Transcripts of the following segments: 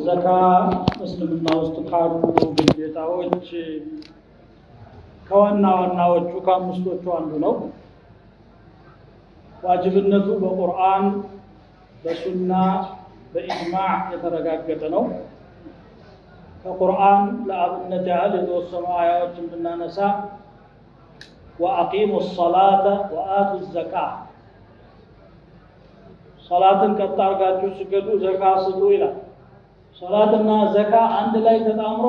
ዘካ እስልምና ውስጥ ካሉ ግዴታዎች ከዋና ዋናዎቹ ከአምስቶቹ አንዱ ነው። ዋጅብነቱ በቁርአን በሱና በኢጅማዕ የተረጋገጠ ነው። ከቁርአን ለአብነት ያህል የተወሰኑ አያዎችን ብናነሳ ወአቂሙ ሰላተ ወአቱ ዘካ፣ ሰላትን ቀጥ አድርጋችሁ ስገዱ፣ ዘካ ስጡ ይላል። ሰላትና ዘካ አንድ ላይ ተጣምሮ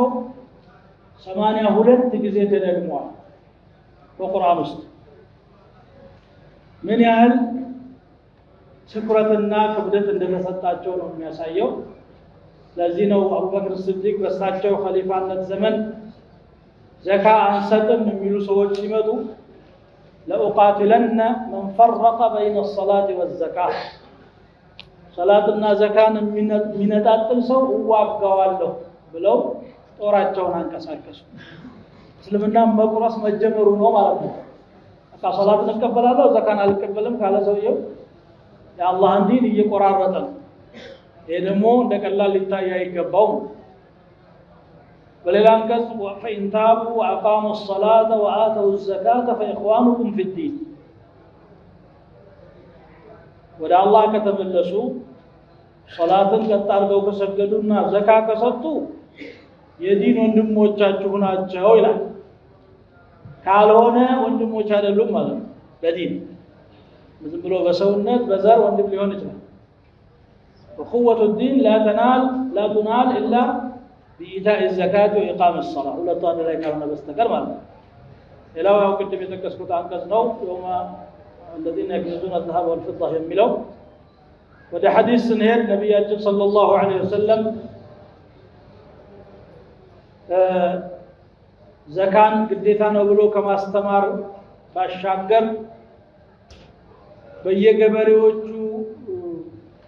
82 ጊዜ ተደግመዋል በቁርአን ውስጥ። ምን ያህል ትኩረትና ክብደት እንደተሰጣቸው ነው የሚያሳየው። ለዚህ ነው አቡበክር ሲዲቅ በሳቸው ኸሊፋነት ዘመን ዘካ አንሰጥም የሚሉ ሰዎች ሲመጡ ለኡቃቲለነ መን ፈረቀ በይነ ሰላቲ ወዘካ፣ ሰላትና ዘካን የሚነጣጥል ሰው እዋጋዋለሁ ብለው ጦራቸውን አንቀሳቀሱ። እስልምና መቁረስ መጀመሩ ነው ማለት ነው። በቃ ሰላትን እቀበላለሁ ዘካን አልቀበልም ካለ ሰውየው የአላህን ዲን እየቆራረጠ ነው። ይሄ ደግሞ እንደ ቀላል ሊታይ አይገባውም። በሌላ አንቀጽ ፈኢን ታቡ ወአቃሙ ሰላተ ወአተው ዘካተ ፈኢኽዋኑኩም ፊዲን፣ ወደ አላህ ከተመለሱ ሰላትን ቀጥ አድርገው ከሰገዱና ዘካ ከሰጡ የዲን ወንድሞቻችሁ ናቸው ይላል። ካልሆነ ወንድሞች አይደሉም ማለት ነው። በዲን ዝም ብሎ በሰውነት በዘር ወንድም ሊሆን ይችላል። وقوة الدين لا تنال إلا بإيتاء الزكاة وإقام الصلاة، ولا طال لا يكون بستكر مال. إلا وهو كنت بيتكسكت عن كزنو يوم الذين يكنزون الذهب والفضة يملوا. وده حديث سنهر نبي صلى الله عليه وسلم زكاة قديتان وبلو كما استمر فالشاقر በየገበሬዎቹ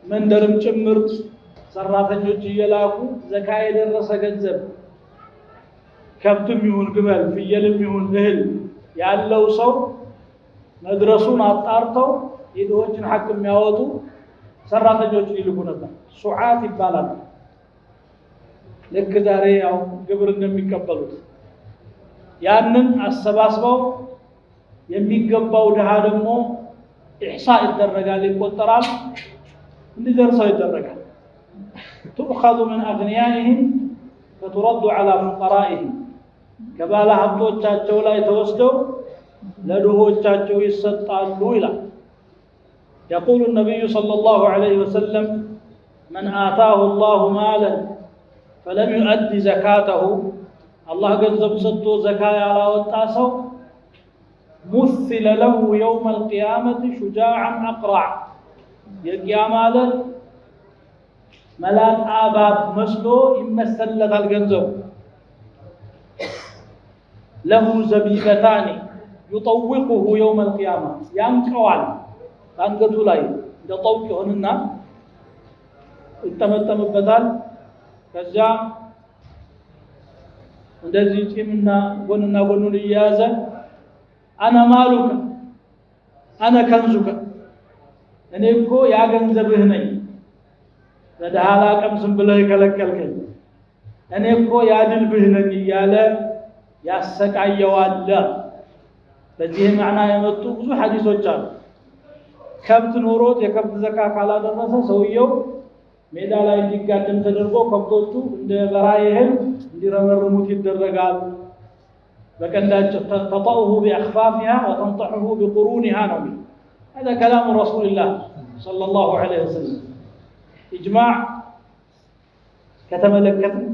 መንደርም ጭምር ሰራተኞች እየላኩ ዘካ የደረሰ ገንዘብ ከብትም ይሁን ግመል ፍየልም ይሁን እህል ያለው ሰው መድረሱን አጣርተው የድሆችን ሐቅ የሚያወጡ ሰራተኞች ይልኩ ነበር። ሱዓት ይባላል። ልክ ዛሬ ያው ግብር እንደሚቀበሉት ያንን አሰባስበው የሚገባው ድሃ ደግሞ ኢሕሳ ይደረጋል፣ ይቆጠራል፣ እንዲደርሰው ይደረጋል። تؤخذ من أغنيائهم فترد على فقرائهم، ከባለ ሀብቶቻቸው ላይ ተወስደው ለድሆቻቸው ይሰጣሉ ይላል። يقول النبي صلى الله عليه وسلم من آتاه الله مالا فلم يؤد زكاته، الله ገንዘብ ሰጥቶ ዘካ ያላወጣ ሰው مثل له يوم القيامة شجاعا أقرع، የቂያማ ዕለት መላጣ እባብ መስሎ ይመሰለታል ገንዘቡ። له زبيبتان يطوقه يوم القيامة، ያንቀዋል አንገቱ ላይ እንደ ጠውቅ ይሆንና ይጠመጠምበታል። ከዛ እንደዚህ ፂምና ጎንና ጎኑን እየያዘ አነ ማሉከ አነ ከንዙከ፣ እኔ እኮ ያ ገንዘብህ ነኝ፣ ለድሃ ላቀምስም ብለህ የከለከልከኝ እኔ እኮ ያ ድልብህ ነኝ እያለ ያሰቃየዋል። በዚህ ማዕና የመጡ ብዙ ሐዲሶች አሉ። ከብት ኖሮት የከብት ዘካ ካላደረሰ ሰውየው ሜዳ ላይ እንዲጋደም ተደርጎ ከብቶቹ እንደ በራይ እህል እንዲረመርሙት ይደረጋል። በቀንዳቸው ተጠኡሁ ቢአኽፋፊሃ ወተንጠሑሁ ቢቁሩኒሃ ነው የሚል። هذا كلام رسول الله صلى الله عليه وسلم። إجماع ከተመለከትን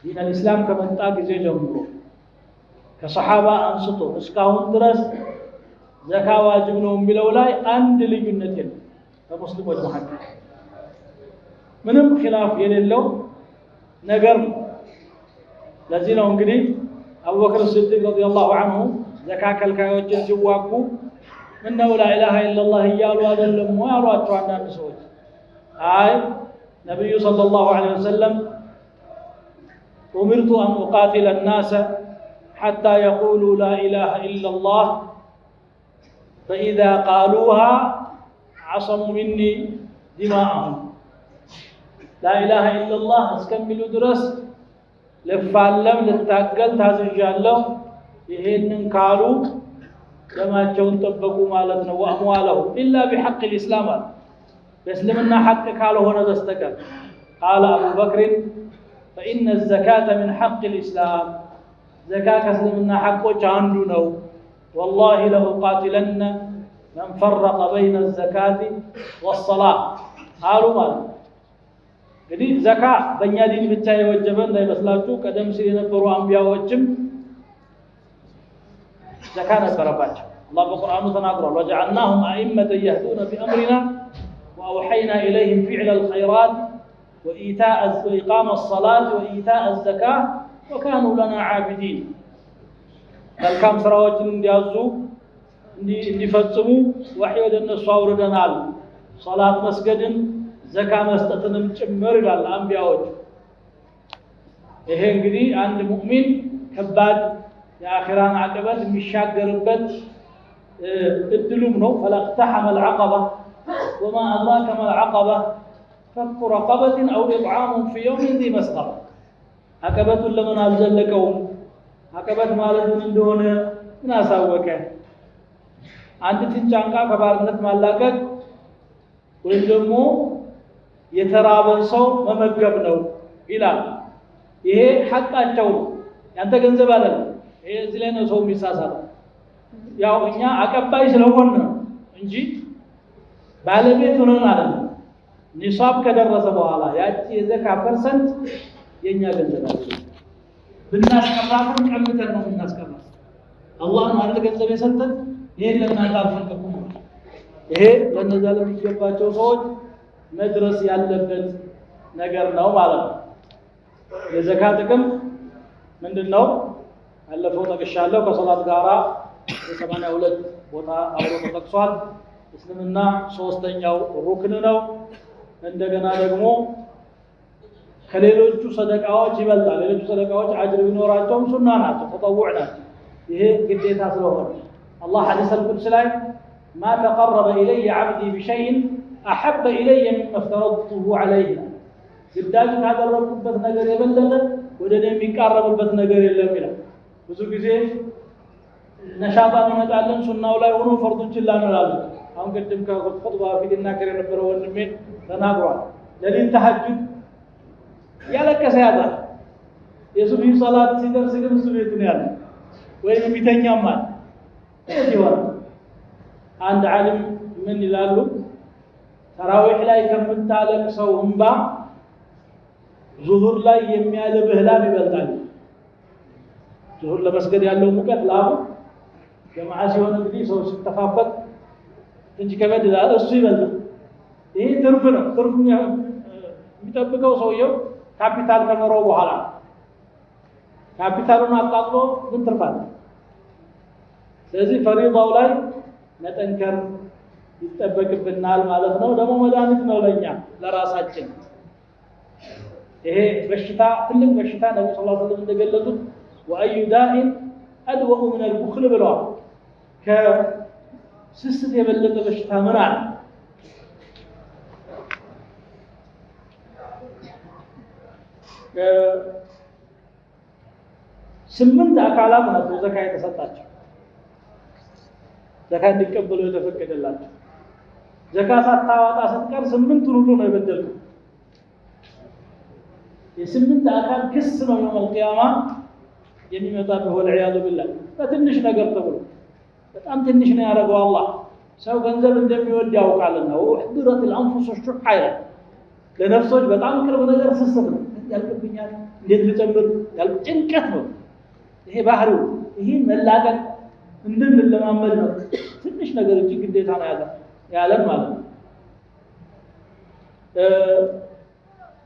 ዲን الإسلام ከመጣ ጊዜ ጀምሮ ከሰሃባ አንስቶ እስካሁን ድረስ ዘካ ዋጅብ ነው የሚለው ላይ አንድ ልዩነት የለም በሙስሊሞች መካከል፣ ምንም ኺላፍ የሌለው ነገር ነው። ለዚህ ነው እንግዲህ አቡበክር ሲዲቅ ረዲየላሁ ዐንሁ ዘካ ከልካዮችን ሲዋጉ ምነው ላኢላሃ ኢለላህ እያሉ አይደለም ወይ አሏቸው አንዳንድ ሰዎች። አይ ነብዩ ሰለላሁ ዐለይሂ ወሰለም ኡሚርቱ አን ኡቃቲለ الناس حتى يقولوا لا إله إلا الله فإذا قالوها عصموا مني دماءهم لا إله إلا الله እስከሚሉ ድረስ ለፋለም ለታገል ታዝዣለሁ ይሄንን ካሉ ደማቸውን ጠበቁ ማለት ነው ወአምዋለሁ إلا بحق الإسلام በእስልምና ሐቅ ካልሆነ በስተቀር قال أبو بكر فإن الزكاة من حق الإسلام زكاة እስልምና ሐቆች አንዱ ነው والله لأقاتلن من فرق بين الزكاة والصلاة قالوا ማለት እንግዲህ ዘካ በእኛ ዲን ብቻ የወጀበ እንዳይመስላችሁ ቀደም ሲል የነበሩ አንቢያዎችም ዘካ ነበረባቸው አላህ በቁርአኑ ተናግሯል وجعلناهم أئمة يهدون بأمرنا وأوحينا إليهم فعل الخيرات وإقام الصلاة وإيتاء الزكاة وكانوا لنا عابدين መልካም ስራዎችን እንዲያዙ እንዲፈጽሙ ወህይ ወደ እነሱ አውርደናል ሶላት መስገድን ዘካ መስጠትንም ጭምር ይላል አንቢያዎች ይሄ እንግዲህ አንድ ሙእሚን ከባድ የአኺራን አቀበት የሚሻገርበት እድሉም ነው فلقتحم العقبة وما أدراك ما العقبة فك رقبة أو إطعام في يوم ذي مسغبة عقبة لمن ألزلكم عقبة ማለት ምን እንደሆነ ምን አሳወቀ አንዲትን ጫንቃ ከባርነት ማላቀቅ ወይም ደግሞ የተራበን ሰው መመገብ ነው ይላል ይሄ ሐቃቸው ነው ያንተ ገንዘብ አይደለም ይሄ እዚህ ላይ ነው ሰው የሚሳሳተው ያው እኛ አቀባይ ስለሆነ እንጂ ባለቤት ሆነን አይደለም ኒሳብ ከደረሰ በኋላ ያቺ የዘካ ፐርሰንት የኛ ገንዘብ አይደለም ብናስቀራም ቀምተን ነው ብናስቀራ አላህ ነው አንተ ገንዘብ የሰጠን ይሄን ለእናንተ አልፈቀድኩም ይሄ ለነዛ ለሚገባቸው ሰዎች መድረስ ያለበት ነገር ነው ማለት ነው የዘካ ጥቅም ምንድነው አለፈው ተቀሻለሁ ከሶላት ጋራ የ82 ቦታ አብሮ ተጠቅሷል እስልምና ሶስተኛው ሩክን ነው እንደገና ደግሞ ከሌሎቹ ሰደቃዎች ይበልጣል ሌሎቹ ሰደቃዎች አጅር ቢኖራቸውም ሱና ናቸው ተጠውዕ ናቸው ይሄ ግዴታ ስለሆነ አላህ ሐዲስ አልቁድስ ላይ ما تقرب إلي عبدي بشيء أحب إلي مما افترضته عليه ግዳጅ ካደረኩበት ነገር የበለጠ ወደኔ የሚቃረብበት ነገር የለም ይላል ብዙ ጊዜ ነሻጣ እንመጣለን ሱናው ላይ ሆኖ ፈርዱን ችላ እንላለን አሁን ቅድም ከኹጥባ ፊትና ከረ ነበር ወንድሜ ተናግሯል ለዲን ተሐጁድ ያለቀሰ ያዛል የሱብሂ ሶላት ሲደርስ ግን እሱ ቤት ነው ያለው ወይም የሚተኛም ማለት ይሄው አንድ ዓሊም ምን ይላሉ ተራዊህ ላይ ከምታለቅሰው እንባ ዙሁር ላይ የሚያልብህ ላብ ይበልጣል ዙሁር ለመስገድ ያለው ሙቀት ላቡ ጀማዓ ሲሆን እንግዲህ ሰው ሲተፋፈቅ እንጂ ከበድ ይላል እሱ ይበልጣል ይሄ ትርፍ ነው ትርፍ የሚጠብቀው ሰውየው ካፒታል ከኖረው በኋላ ካፒታሉን አጣጥሎ ምን ትርፋል ስለዚህ ፈሪዳው ላይ መጠንከር ይጠበቅብናል ማለት ነው ደግሞ መድኃኒት ነው ለኛ ለራሳችን ይሄ በሽታ ትልቅ በሽታ ነው ሰለላሁ ዐለይሂ ወሰለም እንደገለጹት ወአዩ ዳኢን አድወኡ ምን البخل ብለዋል ከስስት የበለጠ በሽታ ምን አለ ስምንት አካላት ናቸው ዘካ የተሰጣቸው ዘካ እንዲቀበሉ የተፈቀደላቸው ዘካ ሳታዋጣ ስትቀር ስምንቱን ሁሉ ነው የበደልከው የስምንት አካል ክስ ነው የውመል ቂያማ የሚመጣው ወልዒያዙ ቢላህ በትንሽ ነገር ተብሎ በጣም ትንሽ ነው ያደረገው አላህ ሰው ገንዘብ እንደሚወድ ያውቃልና ወህዱረት الانفس الشح ይላል ለነፍሶች በጣም ቅርብ ነገር ስስት ነው ያልቅብኛል እንዴት ልጨምር ያልቅ ጭንቀት ነው ይሄ ባህሪው ይሄ መላቀቅ እንድንለማመድ ነው ትንሽ ነገር እንጂ ግዴታ ነው ያለን ማለት ነው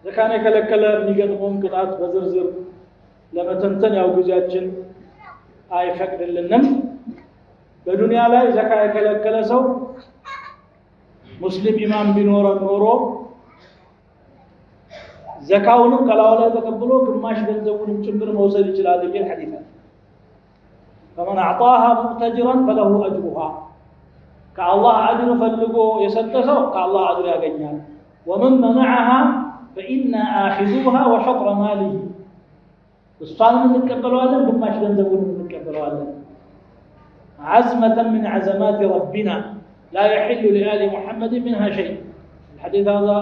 ዘካነ ከለከለ የሚገጥመውን ቅጣት በዝርዝር ለመተንተን ያው ጊዜያችን አይፈቅድልንም በዱንያ ላይ ዘካ የከለከለ ሰው ሙስሊም ኢማም ቢኖረው ኖሮ ዘካውን ከላው ላይ ተቀብሎ ግማሽ ገንዘቡን ጭምር መውሰድ ይችላል የሚል ሐዲስ ነው فمن اعطاها مؤتجرا فله اجرها كالله اجر فلقو يسدسو كالله اجر ያገኛል ومن منعها فإنا آخذوها وشطر ماله الصالح من الكبلوالن بماش ገንዘቡን እንቀበለዋለን عزمة من عزمات ربنا لا يحل لآل محمد منها شيء الحديث هذا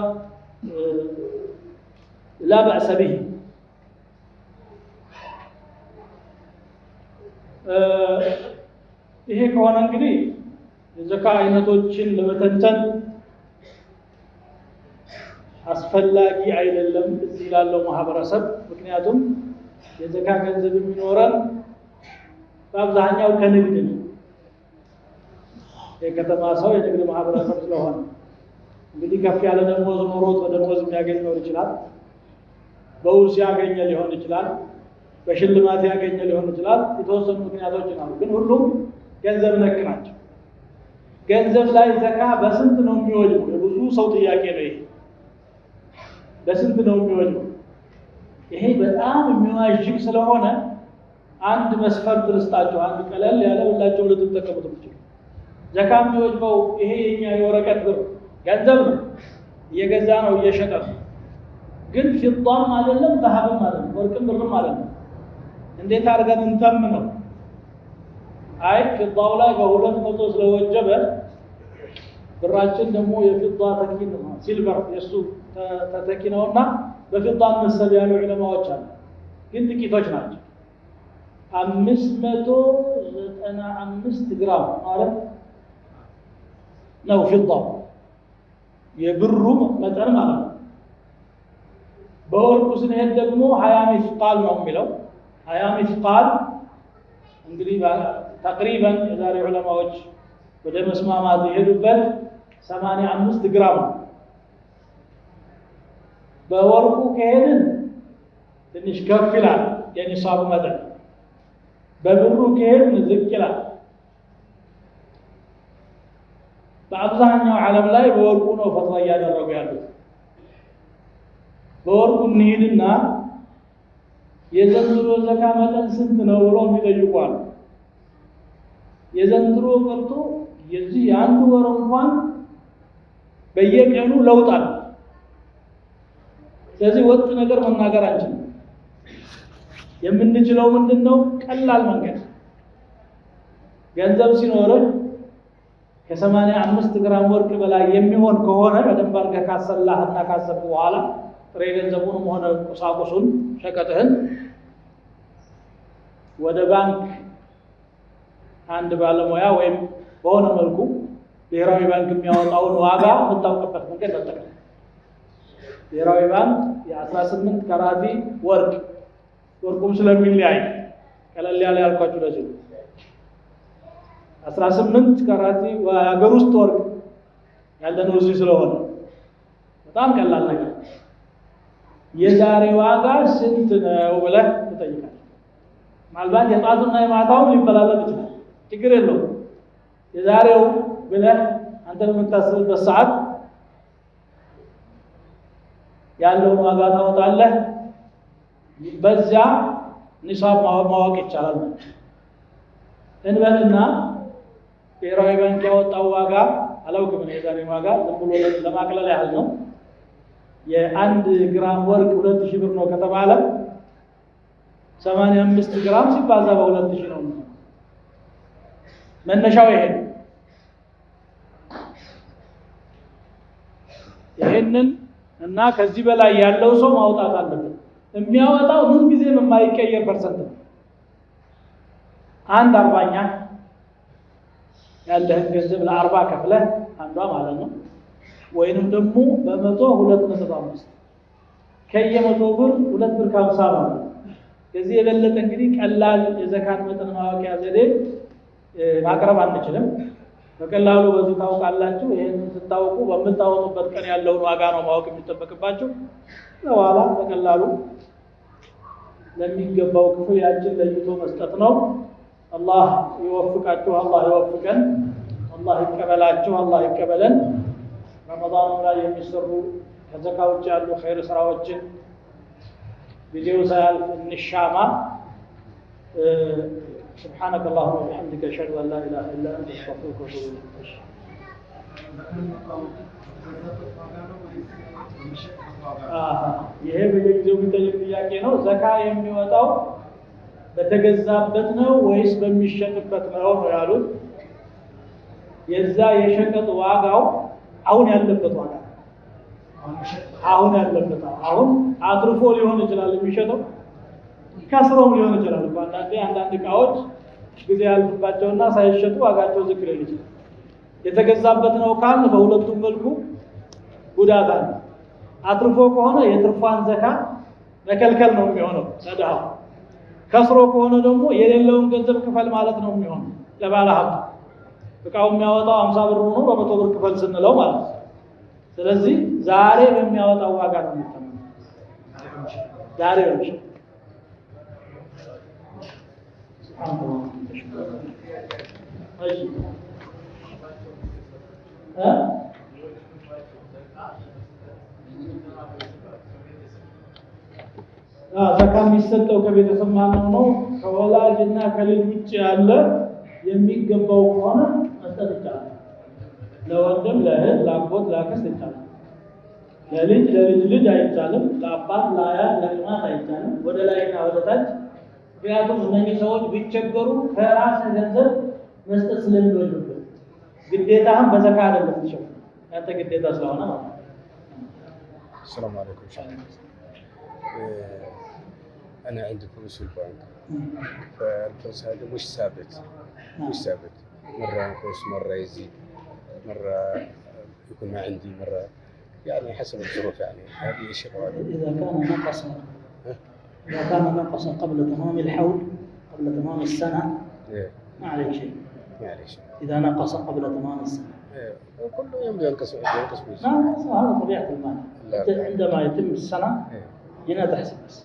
لا بأس به ይሄ ከሆነ እንግዲህ የዘካ አይነቶችን ለመተንተን አስፈላጊ አይደለም እዚህ ላለው ማህበረሰብ ምክንያቱም የዘካ ገንዘብ የሚኖረን በአብዛኛው ከንግድ ነው የከተማ ሰው የንግድ ማህበረሰብ ስለሆነ እንግዲህ ከፍ ያለ ደሞዝ ኖሮት በደሞዝ የሚያገኘው ይችላል በውርስ ያገኘ ሊሆን ይችላል በሽልማት ያገኘ ሊሆን ይችላል የተወሰኑ ምክንያቶች አሉ ግን ሁሉም ገንዘብ ነክ ናቸው ገንዘብ ላይ ዘካ በስንት ነው የሚወጅው የብዙ ሰው ጥያቄ ነው ይሄ በስንት ነው የሚወጅው ይሄ በጣም የሚዋዥቅ ስለሆነ አንድ መስፈርት ልስጣቸው አንድ ቀለል ያለ ሁላችሁም ልትጠቀሙት ትችላላችሁ ዘካ የሚወጅበው ይሄ የኛ የወረቀት ብር ገንዘብ ነው እየገዛ ነው እየሸጠ ነው ግን ፊጣም አይደለም ذهبም አይደለም ወርቅም ብርም አይደለም እንዴት አድርገን እንተምነው አይ ፊጣው ላይ በ200 ስለወጀበ ብራችን ደግሞ የፊጣ ተኪን ነው ሲልቨር የሱ ተተኪ ነውና በፊጣ መሰል ያሉ ዑለማዎች አሉ ግን ጥቂቶች ናቸው 595 ግራም ማለት ነው ፊጣው የብሩ መጠን ማለት ነው በወርቁ ስንሄድ ደግሞ 20 ሚስቃል ነው የሚለው 20 ሚስቃል እንግዲህ ተቅሪበን የዛሬ ዑለማዎች ወደ መስማማት የሄዱበት 85 ግራም በወርቁ ከሄድን ትንሽ ከፍ ይላል የኒሳቡ መጠን በብሩ ከሄድን ዝቅ ይላል በአብዛኛው ዓለም ላይ በወርቁ ነው ፈትዋ እያደረጉ ያሉት በወርቁ እንሂድና የዘንድሮ ዘካ መጠን ስንት ነው ብሎ የሚጠይቋል የዘንድሮ ቀርቶ የዚህ አንዱ ወር እንኳን በየቀኑ ለውጥ አለ ስለዚህ ወጥ ነገር መናገር አንችልም የምንችለው ምንድነው ቀላል መንገድ ገንዘብ ሲኖርህ ከ85 ግራም ወርቅ በላይ የሚሆን ከሆነ በደንብ አድርገህ ካሰላህና ካሰብክ በኋላ ጥሬ ገንዘቡንም ሆነ ቁሳቁሱን ሸቀጥህን ወደ ባንክ አንድ ባለሙያ ወይም በሆነ መልኩ ብሔራዊ ባንክ የሚያወጣውን ዋጋ የምታውቅበት መንገድ መጠቀም ብሔራዊ ባንክ የ18 ካራቲ ወርቁም ስለሚለያይ ቀለል ያለ ያልኳችሁ ለዚህ 18 ካራቲ ወሀገር ውስጥ ወርቅ ያለነው እዚህ ስለሆነ በጣም ቀላል ነገር የዛሬ ዋጋ ስንት ነው ብለህ ትጠይቃለህ ማልባት የጧቱና የማታው ሊበላለጥ ይችላል ችግር የለውም የዛሬው ብለህ አንተ በምታስብበት ሰዓት ያለውን ዋጋ ታወጣለህ በዛ ኒሳብ ማወቅ ይቻላል እንበልና ብሔራዊ ባንክ ያወጣው ዋጋ አላውቅም የዛሬ ዋጋ ዝም ብሎ ለማቅለል ያህል ነው የአንድ ግራም ወርቅ 2000 ብር ነው ከተባለ 85 ግራም ሲባዛ በ2000 ነው መነሻው ይሄ ይሄንን እና ከዚህ በላይ ያለው ሰው ማውጣት አለበት የሚያወጣው ምን ጊዜ የማይቀየር ፐርሰንት ነው አንድ 40ኛ ያለህን ገንዘብ ለ40 ከፍለህ አንዷ ማለት ነው ወይንም ደግሞ በመቶ 2.5 ከየ100 ብር 2 ብር ከ50 ነው ከዚህ የበለጠ እንግዲህ ቀላል የዘካት መጠን ማወቂያ ዘዴ ማቅረብ አንችልም በቀላሉ በዚህ ታውቃላችሁ ይሄንን ስታውቁ በመታወቁበት ቀን ያለውን ዋጋ ነው ማወቅ የሚጠበቅባችሁ ለዋላ በቀላሉ ለሚገባው ክፍል ያችን ለይቶ መስጠት ነው አላህ ይወፍቃችሁ አላህ ይወፍቀን አላህ ይቀበላችሁ አላህ ይቀበለን ረመዳን ላይ የሚሰሩ ከዘካ ውጭ ያሉ ኸይር ስራዎችን ቪዲዮ ሳያልፍ እንሻማ سبحانك اللهم وبحمدك اشهد ان لا اله الا انت استغفرك واتوب اليك ይሄ በየጊዜው የሚጠየቅ ጥያቄ ነው። ዘካ የሚወጣው በተገዛበት ነው ወይስ በሚሸጥበት ነው ነው ያሉት። የዛ የሸቀጥ ዋጋው አሁን ያለበት ዋጋ አሁን ያለበት አሁን አትርፎ ሊሆን ይችላል የሚሸጠው፣ ከስሮም ሊሆን ይችላል። አንዳንድ እቃዎች ጊዜ ያልፍባቸውና ሳይሸጡ ዋጋቸው ዝቅ ሊል ይችላል። የተገዛበት ነው ካል በሁለቱም መልኩ ጉዳት አለ። አትርፎ ከሆነ የትርፋን ዘካ መከልከል ነው የሚሆነው ለድሃው። ከስሮ ከሆነ ደግሞ የሌለውን ገንዘብ ክፈል ማለት ነው የሚሆነው ለባለ ሀብት። እቃው የሚያወጣው 50 ብር ሆኖ በ100 ብር ክፈል ስንለው ማለት ነው። ስለዚህ ዛሬ በሚያወጣው ዋጋ ነው የሚተመነው። ዛሬ ነው ዘካ የሚሰጠው ከቤተሰብ ማነው ነው? ከወላጅና ከልጅ ውጭ ያለ የሚገባው ከሆነ መስጠት ይቻላል። ለወንድም፣ ለእህት፣ ለአጎት፣ ለአክስት ይቻላል። ለልጅ ልጅ አይቻልም። ለአባት፣ ለአያት፣ ለቅማት አይቻልም። ወደ ላይና ወደ ታች። ምክንያቱም እነዚህ ሰዎች ቢቸገሩ ከራስ ገንዘብ መስጠት ስለሚወዱበት ግዴታህን በዘካ አይደለም ትሸፍ ያንተ ግዴታ ስለሆነ ማለት ነው። السلام عليكم. أنا عندي فلوس في البنك، فالفلوس هذا مش ثابت، مرة ينقص، مرة يزيد، مرة يكون ما عندي، مرة يعني حسب الظروف. يعني هذه ايش الرأي؟ إذا كان نقص قبل تمام الحول، قبل تمام السنة، ما عليك شيء. إذا نقص قبل تمام السنة كل يوم ينقص هذا طبيعة المال. عندما يتم السنة هنا تحسب بس.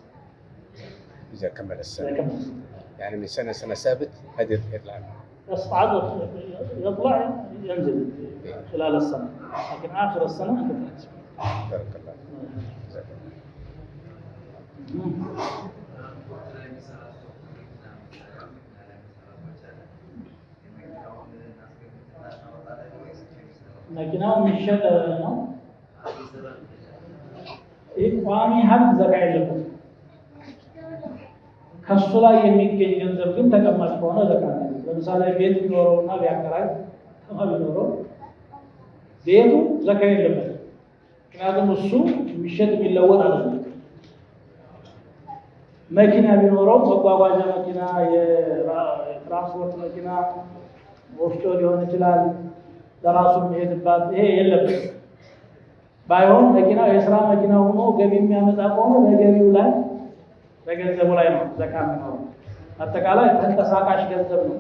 إذا كمل السنة يعني من سنة ثابت هذا يطلع يصعد يطلع ينزل خلال السنة، لكن آخر السنة أنت تحسب. بارك الله. جزاك الله. መኪናው የሚሸጥ ነው። ቋሚ ሀብት ዘካ የለበትም። ከሱ ላይ የሚገኝ ገንዘብ ግን ተቀማጭ ከሆነ ዘካ ነው። ለምሳሌ ቤት ቢኖረውና ቢያከራይ ቢኖረው ቤቱ ዘካ የለበትም። ምክንያቱም እሱ የሚሸጥ የሚለወጥ አይደለም። መኪና ቢኖረው መጓጓዣ መኪና፣ የትራንስፖርት መኪና፣ ወፍጮ ሊሆን ይችላል፣ ለራሱ የሚሄድባት፣ ይሄ የለበትም። ባይሆን መኪናው የስራ መኪና ሆኖ ገቢ የሚያመጣ ከሆነ በገቢው ላይ በገንዘቡ ላይ ነው ዘካ የሚኖረው። አጠቃላይ ተንቀሳቃሽ ገንዘብ ነው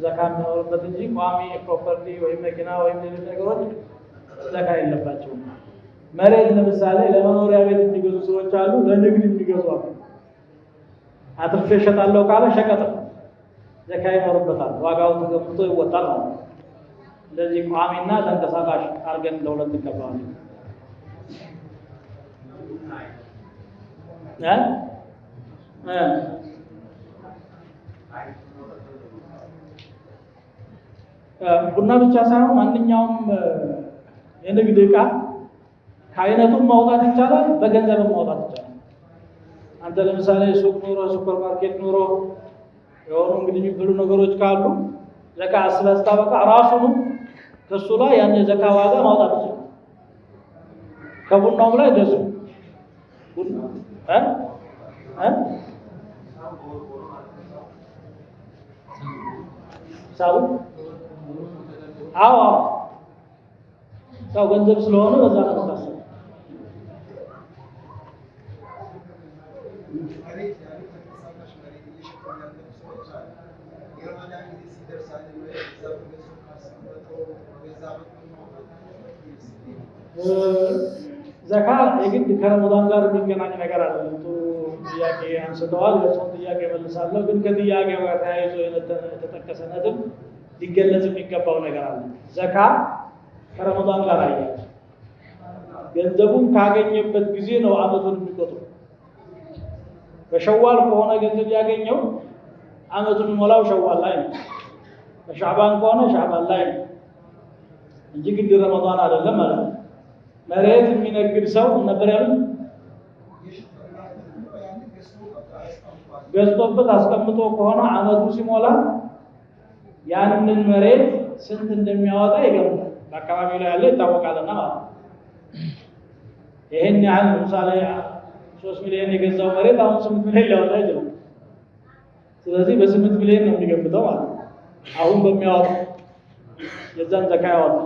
ዘካ የሚኖርበት እንጂ ቋሚ ፕሮፐርቲ ወይም መኪና ወይም ሌሎች ነገሮች ዘካ የለባቸውም። መሬት ለምሳሌ ለመኖሪያ ቤት የሚገዙ ሰዎች አሉ፣ ለንግድ የሚገዙ አሉ። አትርፌ እሸጣለሁ ካለ ሸቀጥ ዘካ ይኖርበታል፣ ዋጋው ተገምቶ ይወጣል ማለት ነው። ስለዚህ ቋሚና ተንቀሳቃሽ አድርገን ለሁለት እንከፍለዋለን። ቡና ብቻ ሳይሆን ማንኛውም የንግድ ዕቃ ከአይነቱም ማውጣት ይቻላል፣ በገንዘብም ማውጣት ይቻላል። አንተ ለምሳሌ ሱቅ ኑሮ፣ ሱፐር ማርኬት ኑሮ የሆኑ እንግዲህ የሚበሉ ነገሮች ካሉ ዘካ አስበስታ በቃ ራሱን ከሱ ላይ ያን ዘካ ዋጋ ማውጣት ይችላል። ከቡናውም ላይ ደሱ ቡና ሳቡ አዎ ሰው ገንዘብ ስለሆነ በዛ ነው ታሰበ። ዘካ የግድ ከረመዳን ጋር የሚገናኝ ነገር አይደለም። ጥያቄ አንስተዋል፣ የሰውን ጥያቄ መልሳለሁ። ግን ከጥያቄው ጋር ተያይዞ የተጠቀሰ ነጥብ ሊገለጽ የሚገባው ነገር አለ። ዘካ ከረመዳን ጋር አያያዝ ገንዘቡን ካገኘበት ጊዜ ነው አመቱን የሚቆጥረው። በሸዋል ከሆነ ገንዘብ ያገኘው አመቱን ሞላው ሸዋል ላይ ነው። በሻዕባን ከሆነ ሻዕባን ላይ ነው። እንጂ ግድ ረመዳን አይደለም ማለት ነው። መሬት የሚነግድ ሰው ነበር ያሉት ገዝቶበት አስቀምጦ ከሆነ አመቱ ሲሞላ ያንን መሬት ስንት እንደሚያወጣ ይገምታል። በአካባቢው ላይ ያለ ይታወቃልና ማለት ነው። ይሄን ያህል ለምሳሌ 3 ሚሊዮን የገዛው መሬት አሁን 8 ሚሊዮን ሊያወጣ ይችላል። ስለዚህ በ8 ሚሊዮን ነው የሚገምተው ማለት ነው። አሁን በሚያወጣ የዛን ዘካ ያወጣ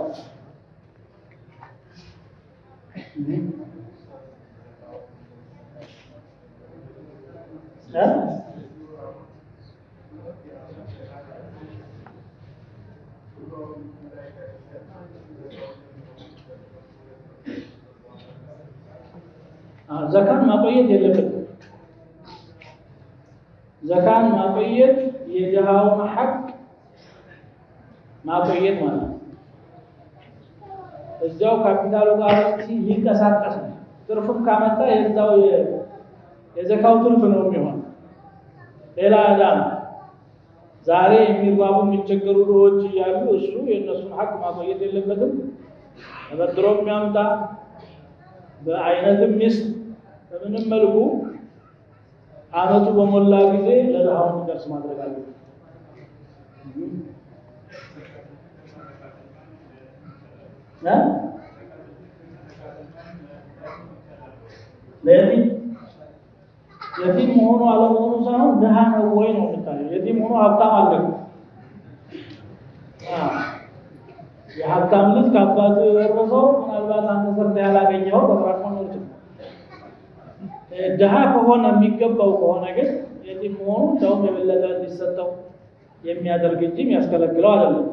ዘካን ማቆየት የለበትም። ዘካን ማቆየት የድሃውን ሐቅ ማቆየት ማለት ነው። እዛው ካፒታሉ ጋር ሲንቀሳቀስ ትርፍም ካመጣ የዛው የዘካው ትርፍ ነው የሚሆን። ሌላ አዳም ዛሬ የሚራቡ የሚቸገሩ ድሆች እያሉ እሱ የእነሱን ሐቅ ማቆየት የለበትም። ተበድሮም ያምጣ በአይነትም ሚስት በምንም መልኩ አመቱ በሞላ ጊዜ ለድሃው እንዲደርስ ማድረግ አለበት። የቲም መሆኑ አለመሆኑ ሳይሆን ድሃ ነው ወይ ነው የምታየው። የቲም ሆኖ ሀብታም አለ። የሀብታም ልጅ ከአባቱ የወረሰው ምናልባት አንተ ሰርተህ ያላገኘኸው ተጠራቅሞ ነው ይችላል። ድሃ ከሆነ የሚገባው ከሆነ ግን የቲም መሆኑ እንደውም የበለጠ እንዲሰጠው የሚያደርግ እንጂ የሚያስከለክለው አይደለም።